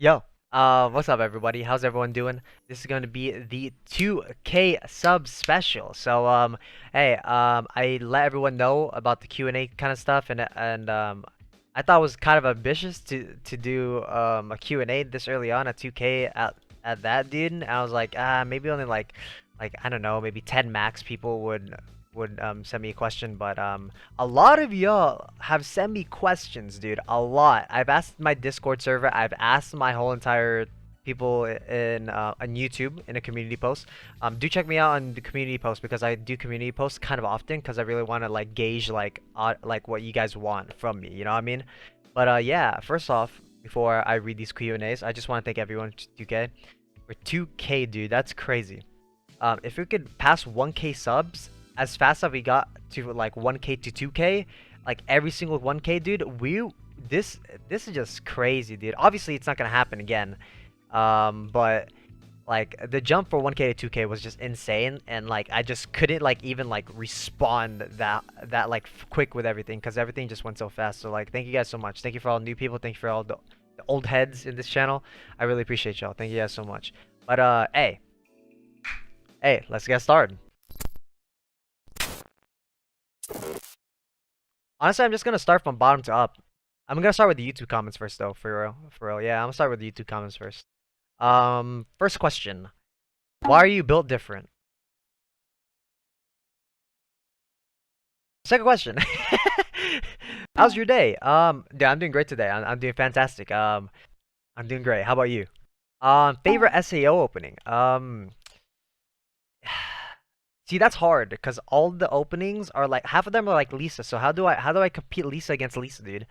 Yo, what's up, everybody? How's everyone doing? This is going to be the 2K sub special. So, hey, I let everyone know about the Q&A kind of stuff, and I thought it was kind of ambitious to do a Q&A this early on at 2K at that, dude. And I was like, maybe only like I don't know, maybe 10 max people would send me a question, but a lot of y'all have sent me questions, dude. A lot. I've asked my Discord server. I've asked my whole entire people in on YouTube in a community post. Do check me out on the community post because I do community posts kind of often because I really want to like gauge like what you guys want from me. You know what I mean? But yeah. First off, before I read these Q&As, I just want to thank everyone for 2K. For 2K, dude, that's crazy. If we could pass 1K subs as fast as we got to like 1K to 2K, like every single 1K, dude, this is just crazy, dude. Obviously, it's not gonna happen again, but like the jump for 1K to 2K was just insane, and like I just couldn't like even like respond that like quick with everything because everything just went so fast. So like, thank you guys so much. Thank you for all the new people. Thank you for all the old heads in this channel. I really appreciate y'all. Thank you guys so much. But hey, let's get started. Honestly, I'm just gonna start from bottom to up. I'm gonna start with the YouTube comments first, though. For real, for real. Yeah, I'm gonna start with the YouTube comments first. First question: why are you built different? Second question: how's your day? Yeah, I'm doing great today. I'm doing fantastic. I'm doing great. How about you? Favorite SEO opening? See, that's hard because all the openings are like half of them are like Lisa. So how do I compete Lisa against Lisa, dude?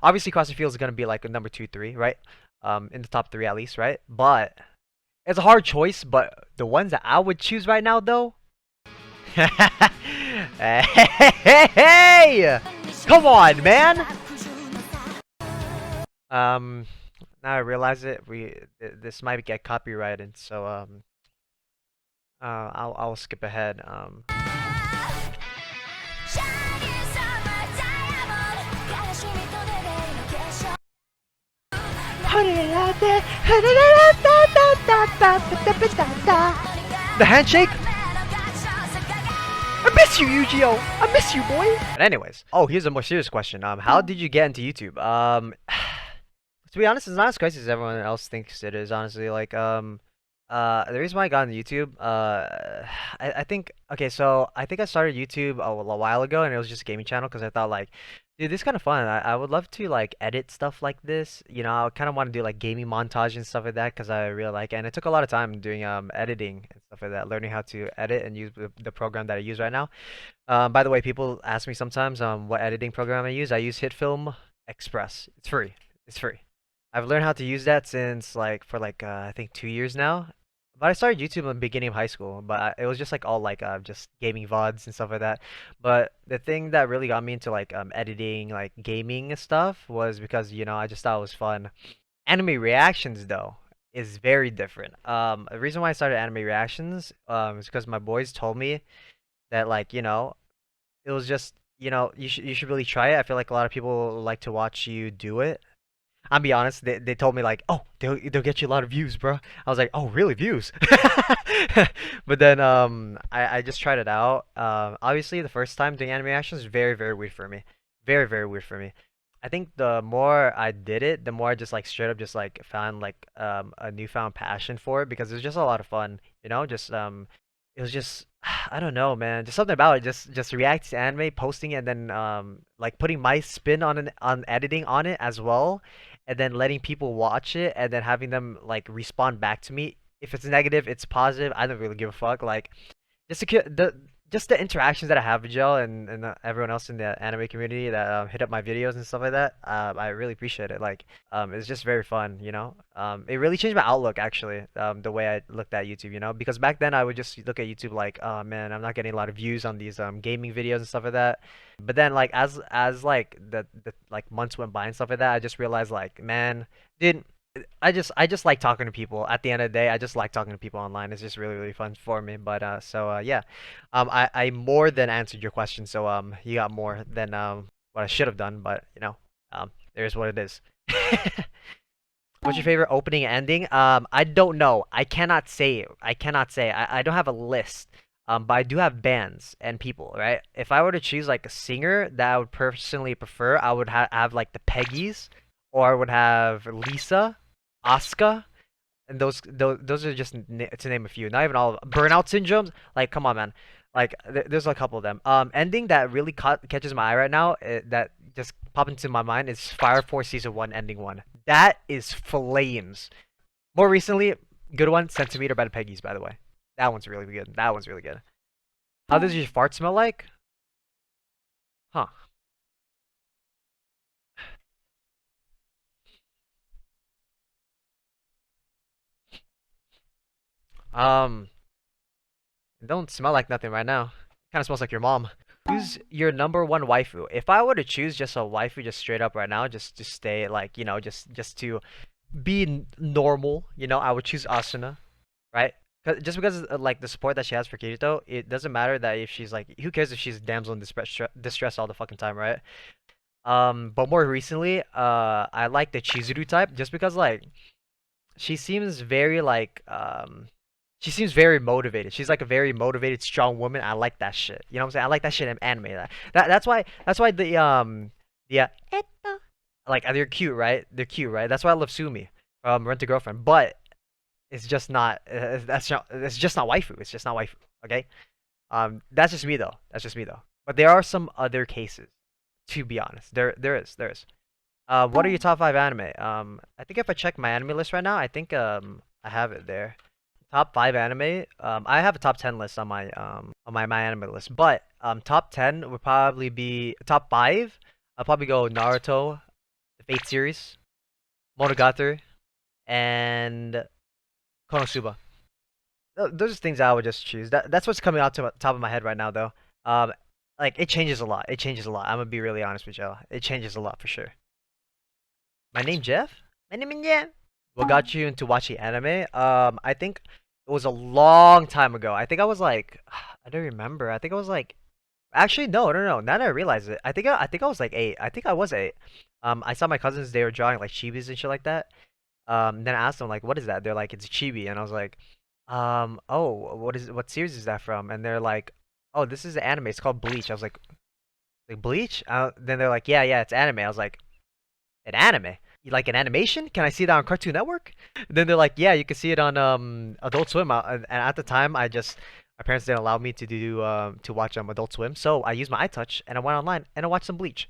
Obviously, CrossFit Field is gonna be like a number two, three, right? In the top three at least, right? But it's a hard choice. But the ones that I would choose right now, though, hey, come on, man. Um, now I realize it. This might get copyrighted, so I'll skip ahead. The handshake? I miss you, Yu-Gi-Oh! I miss you, boy! But anyways, oh, here's a more serious question. How did you get into YouTube? To be honest, it's not as crazy as everyone else thinks it is, honestly. Like, the reason why I got into YouTube, I think, okay, so I think I started YouTube a while ago, and it was just a gaming channel because I thought like, dude, this is kind of fun. I would love to like edit stuff like this. You know, I kind of want to do like gaming montage and stuff like that because I really like it. And it took a lot of time doing editing and stuff like that, learning how to edit and use the program that I use right now. By the way, people ask me sometimes what editing program I use. I use HitFilm Express. It's free. It's free. I've learned how to use that since like for like I think 2 years now. But I started YouTube in the beginning of high school, but it was just like all like just gaming VODs and stuff like that. But the thing that really got me into like editing, like gaming and stuff was because, you know, I just thought it was fun. Anime reactions though is very different. The reason why I started anime reactions is because my boys told me that like, you know, it was just, you know, you should really try it. I feel like a lot of people like to watch you do it. I'll be honest, they told me like, oh, they'll get you a lot of views, bro. I was like, oh, really, views? But then I just tried it out. Obviously the first time doing anime reactions is very, very weird for me. Very, very weird for me. I think the more I did it, the more I just like straight up just like found like a newfound passion for it because it was just a lot of fun, you know, just it was just I don't know, man. Just something about it. Just reacting to anime, posting it, and then like putting my spin on editing on it as well, and then letting people watch it, and then having them like respond back to me. If it's negative, it's positive. I don't really give a fuck. Like just the interactions that I have with Joe and everyone else in the anime community that hit up my videos and stuff like that. I really appreciate it. Like, it's just very fun, you know. It really changed my outlook actually. The way I looked at YouTube, you know, because back then I would just look at YouTube like, oh man, I'm not getting a lot of views on these gaming videos and stuff like that. But then like as like the like months went by and stuff like that, I just realized like, man, dude. I just like talking to people. At the end of the day, I just like talking to people online. It's just really really fun for me. But yeah, I more than answered your question. So you got more than what I should have done. But you know, there's what it is. What's your favorite opening and ending? I don't know. I cannot say. I cannot say. I don't have a list. But I do have bands and people, right? If I were to choose like a singer that I would personally prefer, I would have like the Peggies, or I would have Lisa, Asuka, and those are just to name a few. Not even all of them. Burnout Syndromes. Like, come on, man. Like, there's a couple of them. Ending that really catches my eye right now, that just popped into my mind is Fire Force Season 1 Ending 1. That is flames. More recently, good one, Centimeter by the Peggies, by the way. That one's really good. That one's really good. How does your fart smell like? Huh. Um, it don't smell like nothing right now. Kind of smells like your mom. Who's your number one waifu? If I were to choose just a waifu, just straight up right now, just to stay like, just to be normal, I would choose Asuna, right? Just because like the support that she has for Kirito, it doesn't matter that if she's like, who cares if she's damsel in distress all the fucking time, right? But more recently, I like the Chizuru type just because like she seems very like she seems very motivated. She's like a very motivated, strong woman. I like that shit. You know what I'm saying? I like that shit in anime. That's why the like they're cute, right? They're cute, right? That's why I love Sumi from Rent a Girlfriend. But it's just not it's just not waifu. It's just not waifu. Okay? That's just me though. That's just me though. But there are some other cases, to be honest. There is. What are your top five anime? I think if I check my anime list right now, I think I have it there. Top five anime. I have a top 10 list on my anime list, but top 10 would probably be top five. I'll probably go Naruto, the Fate series, Monogatari, and Konosuba. Those are things I would just choose. That's what's coming out to the top of my head right now, though. Um, like it changes a lot. It changes a lot. I'm gonna be really honest with y'all. It changes a lot for sure. My name Jeff. My name is Jeff. What got you into watching anime? I think it was a long time ago. I think I was like, I don't remember. I think I was like, actually no, no, no. Now that I realize it, I think I was like 8. I think I was 8. I saw my cousins, they were drawing like chibis and shit like that. Then I asked them like, what is that? They're like, it's a chibi, and I was like, oh, what series is that from? And they're like, oh, this is an anime. It's called Bleach. I was like Bleach? Then they're like, yeah, it's anime. I was like, an anime? You like an animation? Can I see it on Cartoon Network? And then they're like, yeah, you can see it on Adult Swim. And at the time, my parents didn't allow me to watch Adult Swim, so I used my iTouch and I went online and I watched some Bleach.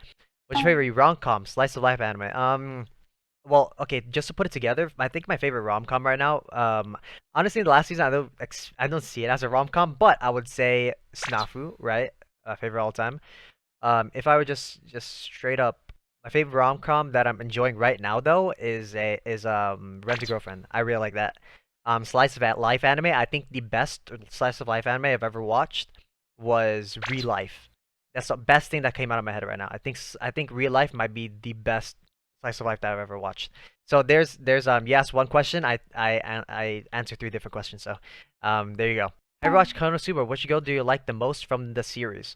What's your favorite rom-com slice of life anime? Well, okay, just to put it together, I think my favorite rom-com right now, honestly, the last season I don't see it as a rom-com, but I would say Snafu, right? Favorite all time. If I were just straight up, my favorite rom-com that I'm enjoying right now though is Rent a Girlfriend. I really like that. Slice of life anime. I think the best slice of life anime I've ever watched was Real Life. That's the best thing that came out of my head right now. I think Real Life might be the best slice of life that I've ever watched. So there's you asked one question, I answered three different questions. So there you go. Have you watched Konosuba? Which girl do you like the most from the series?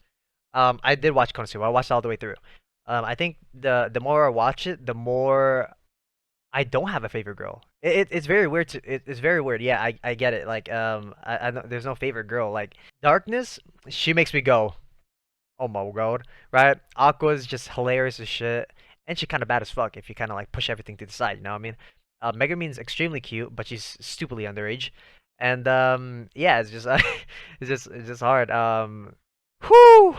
I did watch Konosuba. I watched it all the way through. I think the more I watch it, the more I don't have a favorite girl. It's very weird it's very weird. Yeah, I get it. Like there's no favorite girl. Like Darkness, she makes me go, oh my god, right? Aqua's just hilarious as shit, and she kind of bad as fuck if you kind of like push everything to the side. You know what I mean? Megumin's extremely cute, but she's stupidly underage, and yeah, it's just it's just hard. Whew.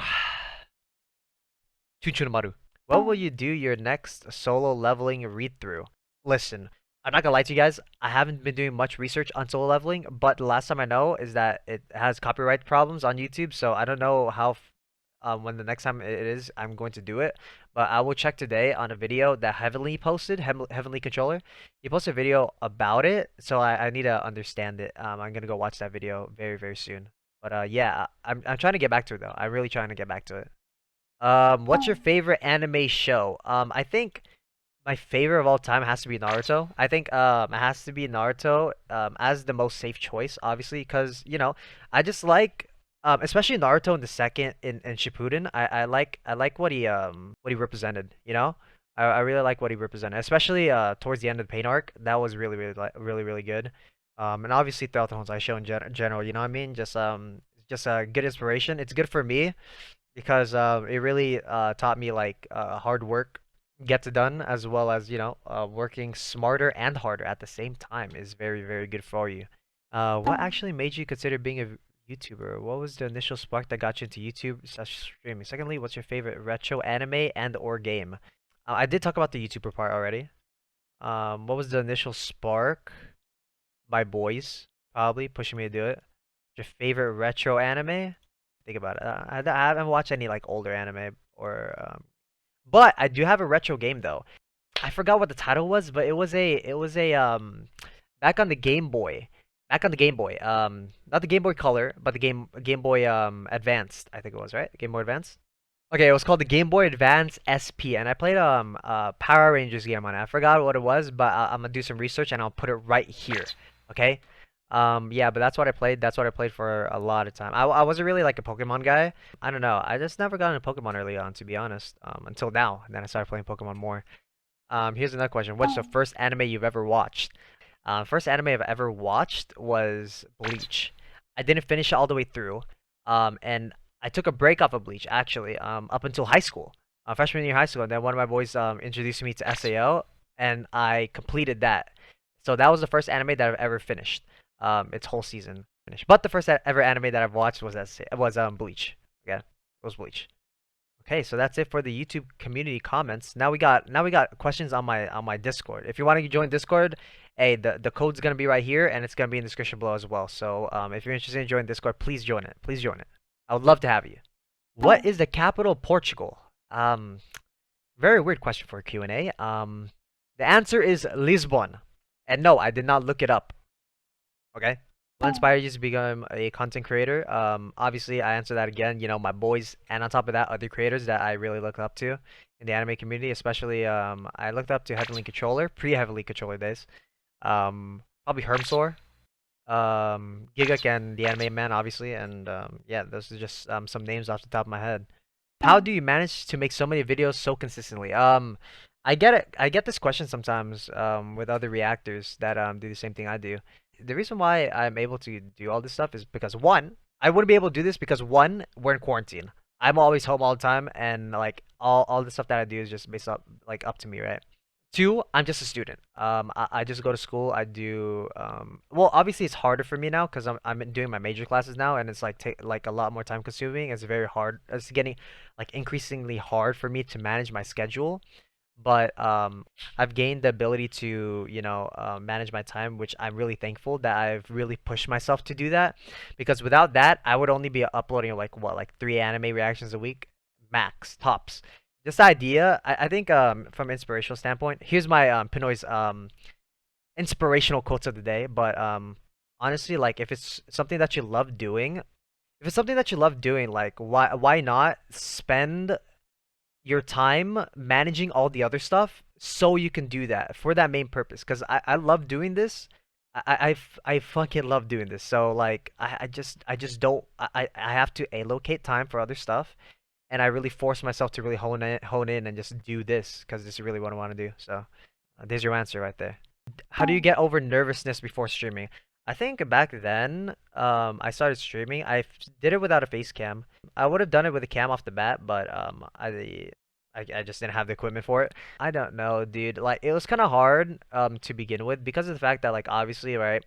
Chuchumaru. What will you do your next solo leveling read through? Listen, I'm not gonna lie to you guys. I haven't been doing much research on solo leveling, but the last time I know is that it has copyright problems on YouTube. So I don't know how when the next time it is I'm going to do it. But I will check today on a video that Heavenly posted, Heavenly Controller. He posted a video about it, so I need to understand it. I'm gonna go watch that video very, very soon. But yeah, I'm trying to get back to it though. I'm really trying to get back to it. What's your favorite anime show? I think my favorite of all time has to be Naruto. I think it has to be Naruto as the most safe choice, obviously, because I just like especially Naruto in the second in Shippuden. I like what he represented. I really like what he represented, especially towards the end of the paint arc. That was really good. And obviously throughout the whole entire show in general, you know what I mean? Just a good inspiration. It's good for me because it really taught me like hard work gets done, as well as working smarter and harder at the same time is very good for you. What actually made you consider being a YouTuber? What was the initial spark that got you into YouTube slash streaming? Secondly, what's your favorite retro anime and or game? I did talk about the YouTuber part already. What was the initial spark? My boys probably pushing me to do it. Your favorite retro anime? Think about it. I haven't watched any like older anime or but I do have a retro game though. I forgot what the title was, but it was a back on the Game Boy. Back on the Game Boy. Not the Game Boy Color, but the Game Boy Advanced, I think it was, right? Game Boy Advance? Okay, it was called the Game Boy Advance SP, and I played Power Rangers game on it. I forgot what it was, but I'm gonna do some research and I'll put it right here. Okay. Yeah, but that's what I played. That's what I played for a lot of time. I wasn't really like a Pokemon guy. I don't know. I just never got into Pokemon early on, to be honest. Until now, and then I started playing Pokemon more. Here's another question. What's the first anime you've ever watched? First anime I've ever watched was Bleach. I didn't finish it all the way through. And I took a break off of Bleach actually, up until high school, freshman year of high school. And then one of my boys introduced me to SAO, and I completed that. So that was the first anime that I've ever finished. Its whole season finished. But the first ever anime that I've watched was Bleach. Yeah, it was Bleach. Okay, so that's it for the YouTube community comments. Now we got questions on my Discord. If you want to join Discord, hey, the code's gonna be right here, and it's gonna be in the description below as well. So if you're interested in joining Discord, please join it. Please join it. I would love to have you. What is the capital of Portugal? Very weird question for a Q&A. The answer is Lisbon. And no, I did not look it up. Okay. What inspired you to become a content creator? Obviously, I answer that again. You know, my boys, and on top of that, other creators that I really look up to in the anime community. Especially, I looked up to Heavenly Controller, pre-Heavenly Controller days. Probably Hermsor, Gigak, and the Anime Man, obviously. And yeah, those are just some names off the top of my head. How do you manage to make so many videos so consistently? I get it. I get this question sometimes with other reactors that do the same thing I do. The reason why I'm able to do all this stuff is because one, I wouldn't be able to do this because one, we're in quarantine. I'm always home all the time, and like all the stuff that I do is just based up like up to me, right? Two, I'm just a student. I just go to school. I do well, obviously it's harder for me now because I'm doing my major classes now, and it's like take like a lot more time consuming. It's very hard. It's getting like increasingly hard for me to manage my schedule. But I've gained the ability to manage my time, which I'm really thankful that I've really pushed myself to do that. Because without that, I would only be uploading like what, like 3 anime reactions a week, max tops. This idea, I think from inspirational standpoint, here's my Pinoy's inspirational quotes of the day. But honestly, like if it's something that you love doing, like why not spend your time managing all the other stuff so you can do that for that main purpose? Because I love doing this. I fucking love doing this. So like I just don't I have to allocate time for other stuff, and I really force myself to really hone in and just do this because this is really what I want to do. So there's your answer right there. How do you get over nervousness before streaming? I think back then, I started streaming. Did it without a face cam. I would have done it with a cam off the bat, but I just didn't have the equipment for it. I don't know, dude. Like it was kind of hard to begin with because of the fact that like obviously, right,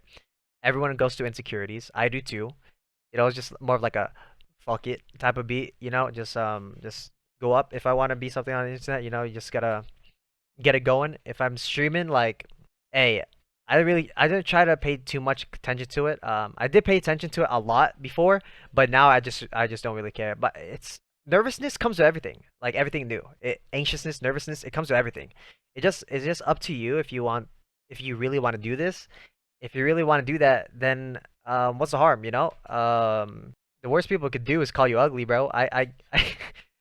everyone goes through insecurities. I do too. It was just more of like a fuck it type of beat, just go up. If I want to be something on the internet, you just gotta get it going. If I'm streaming, like, hey, I didn't try to pay too much attention to it. I did pay attention to it a lot before, but now I just don't really care. But it's nervousness comes with everything, like everything new. Anxiousness, nervousness, it comes with everything. It's just up to you if you really want to do this. If you really want to do that, then what's the harm, the worst people could do is call you ugly, bro.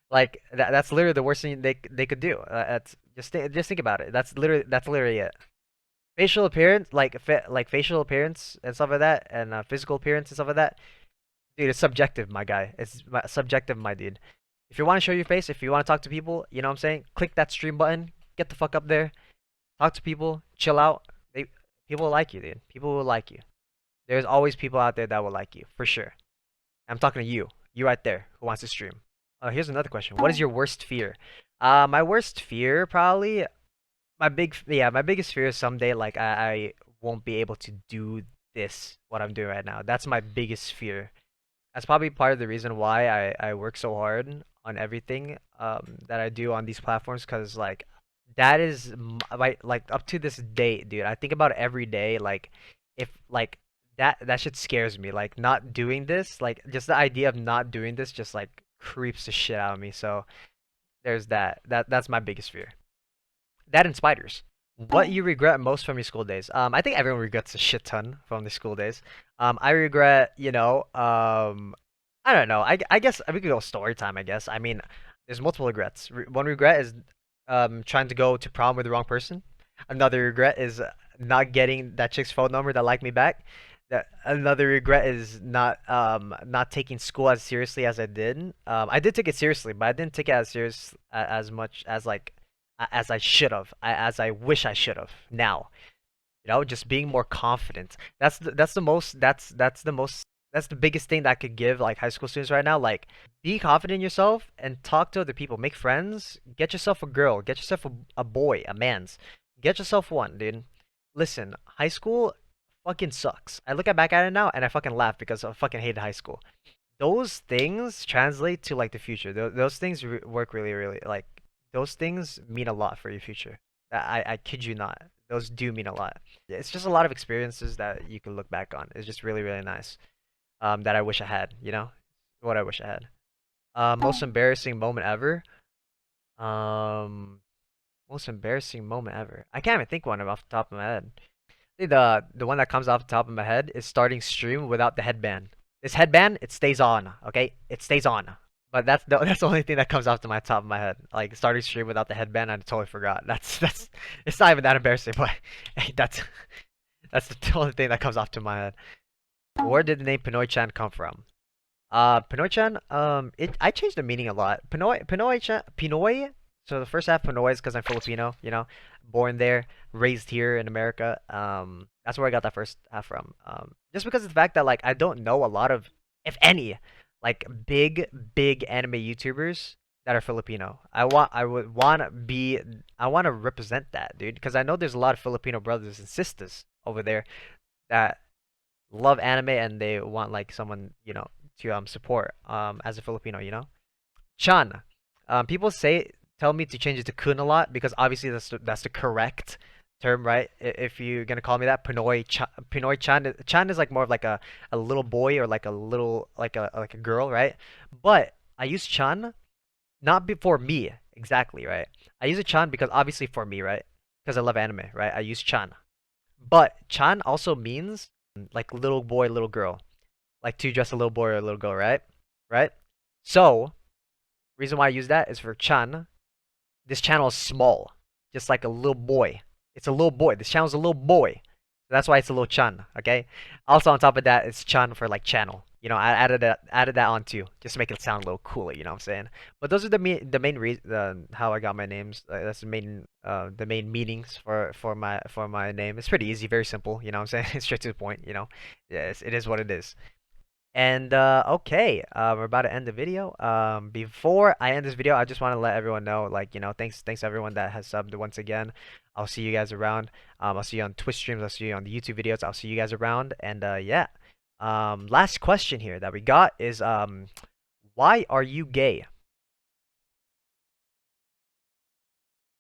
Like that's literally the worst thing they could do. That's just think about it. That's literally it. Facial appearance, like facial appearance and stuff like that, and physical appearance and stuff like that. Dude, it's subjective, my guy. Subjective, my dude. If you want to show your face, if you want to talk to people, you know what I'm saying? Click that stream button. get the fuck up there, talk to people, chill out. They People will like you, dude. People will like you. There's always people out there that will like you for sure. I'm talking to you. You right there who wants to stream. Here's another question. What is your worst fear? My worst fear probably my biggest fear is someday like I won't be able to do this what I'm doing right now. That's my biggest fear. That's probably part of the reason why I work so hard on everything that I do on these platforms because like that is like up to this date, dude. I think about it every day. Like if like that shit scares me. Like not doing this, like just the idea of not doing this just like creeps the shit out of me. So there's that. That's my biggest fear. That and spiders. What you regret most from your school days? I think everyone regrets a shit ton from the school days. I regret, I don't know. I guess we could go story time. I guess. I mean, there's multiple regrets. One regret is trying to go to prom with the wrong person. Another regret is not getting that chick's phone number that liked me back. That another regret is not taking school as seriously as I did. I did take it seriously, but I didn't take it as serious as much as like as I should have, as I wish I should have. Now, just being more confident. That's the biggest thing that I could give like high school students right now. Like, be confident in yourself and talk to other people. Make friends. Get yourself a girl. Get yourself a boy, a man's. Get yourself one, dude. Listen, high school fucking sucks. I look back at it now and I fucking laugh because I fucking hated high school. Those things translate to like the future. Those things work really, really like those things mean a lot for your future. I kid you not. Those do mean a lot. It's just a lot of experiences that you can look back on. It's just really, really nice. That I wish I had, what I wish I had. Most embarrassing moment ever. Um, Most embarrassing moment ever. I can't even think one off the top of my head. I think the one that comes off the top of my head is starting stream without the headband. This headband, it stays on, okay? It stays on. But that's the only thing that comes off to my top of my head. Like starting stream without the headband, I totally forgot. That's it's not even that embarrassing, but hey, that's the only thing that comes off to my head. Where did the name PinoyChan come from? PinoyChan, I changed the meaning a lot. Pinoy, Pinoy. So the first half Pinoy is because I'm Filipino, born there, raised here in America. That's where I got that first half from. Just because of the fact that like I don't know a lot of, if any, like big anime YouTubers that are Filipino. I want to represent that, dude, because I know there's a lot of Filipino brothers and sisters over there that love anime and they want like someone, to support as a Filipino, Chan. People tell me to change it to Kun a lot because obviously that's the correct term, right? If you're gonna call me that, Pinoy Chan. Chan is like more of like a little boy or like a little like a girl, right? But I use Chan not before me exactly, right? I use a Chan because obviously for me, right? Because I love anime, right? I use Chan. But Chan also means like little boy, little girl, like to dress a little boy or a little girl, right? Right? So reason why I use that is for Chan. This channel is small, just like a little boy. It's a little boy. This channel is a little boy. So that's why it's a little Chan, okay? Also on top of that, it's Chan for like channel. I added that on too, just to make it sound a little cooler. You know what I'm saying? But those are the main reason how I got my names. That's the main meanings for my name. It's pretty easy, very simple. You know what I'm saying? It's straight to the point. Yes, it is what it is. And okay, we're about to end the video. Before I end this video, I just want to let everyone know, like, thanks everyone that has subbed once again. I'll see you guys around. I'll see you on Twitch streams. I'll see you on the YouTube videos. I'll see you guys around. And yeah. Last question here that we got is why are you gay?